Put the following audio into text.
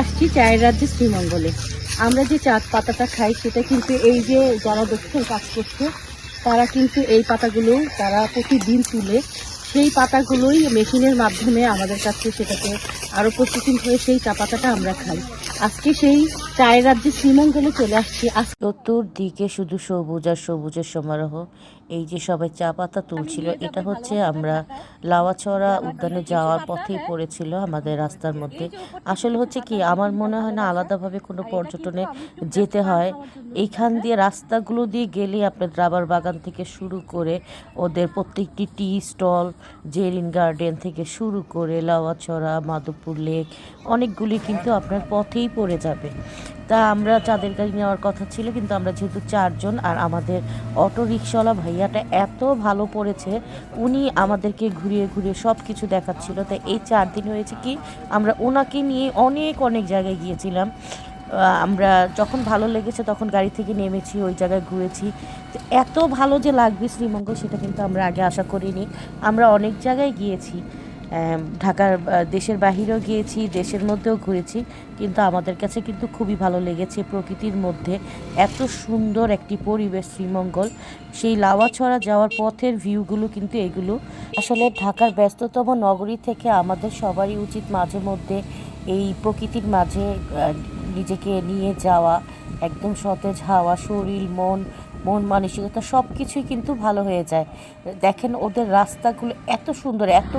আসছি চায়ের রাজ্যে শ্রীমঙ্গলে। আমরা যে চা পাতাটা খাই সেটা কিন্তু এই যে যারা দক্ষিণ কাজ করছে তারা কিন্তু এই পাতাগুলো তারা প্রতিদিন তুলে সেই পাতাগুলোই মেশিনের মাধ্যমে আমাদের কাছে সেটাকে আরও প্রসেসিং হয়ে সেই চা পাতাটা আমরা খাই। আজকে সেই চায়ের রাজ্যে শ্রীমঙ্গলে চলে আসছি। চতুর্দিকে শুধু সবুজ আর সবুজের সমারোহ। এই যে সবাই চা পাতা তুলছিল, এটা হচ্ছে আমরা লাওয়াছড়া উদ্যানে যাওয়ার পথেই পড়েছিল আমাদের রাস্তার মধ্যে। আসলে হচ্ছে কি, আমার মনে হয় না আলাদাভাবে কোনো পর্যটনে যেতে হয়। এইখান দিয়ে রাস্তাগুলো দিয়ে গেলে আপনার রাবার বাগান থেকে শুরু করে ওদের প্রত্যেকটি টি স্টল, জেরিন গার্ডেন থেকে শুরু করে লাওয়াছড়া, মাধবপুর লেক, অনেকগুলি কিন্তু আপনার পথেই পড়ে যাবে। তা আমরা চাঁদের গাড়ি নেওয়ার কথা ছিল, কিন্তু আমরা যেহেতু 4 জন আর আমাদের অটো রিক্সাওয়ালা ভাইয়াটা এত ভালো পড়েছে, উনি আমাদেরকে ঘুরিয়ে ঘুরিয়ে সব কিছু দেখাচ্ছিল। তাই এই 4 দিন হয়েছে কি আমরা ওনাকে নিয়ে অনেক অনেক জায়গায় গিয়েছিলাম। আমরা যখন ভালো লেগেছে তখন গাড়ি থেকে নেমেছি, ওই জায়গায় ঘুরেছি। তো এত ভালো যে লাগবে শ্রীমঙ্গল সেটা কিন্তু আমরা আগে আশা করিনি। আমরা অনেক জায়গায় গিয়েছি, ঢাকার দেশের বাহিরেও গিয়েছি, দেশের মধ্যেও ঘুরেছি, কিন্তু আমাদের কাছে কিন্তু খুবই ভালো লেগেছে। প্রকৃতির মধ্যে এত সুন্দর একটি পরিবেশ শ্রীমঙ্গল। সেই লাওয়াছড়া যাওয়ার পথের ভিউগুলো কিন্তু এগুলো। আসলে ঢাকার ব্যস্ততম নগরী থেকে আমাদের সবারই উচিত মাঝে মধ্যে এই প্রকৃতির মাঝে নিজেকে নিয়ে যাওয়া, একদম সতেজ হাওয়া, শরীর, মন মানসিকতা সব কিছুই কিন্তু ভালো হয়ে যায়। দেখেন ওদের রাস্তাগুলো এত সুন্দর, এত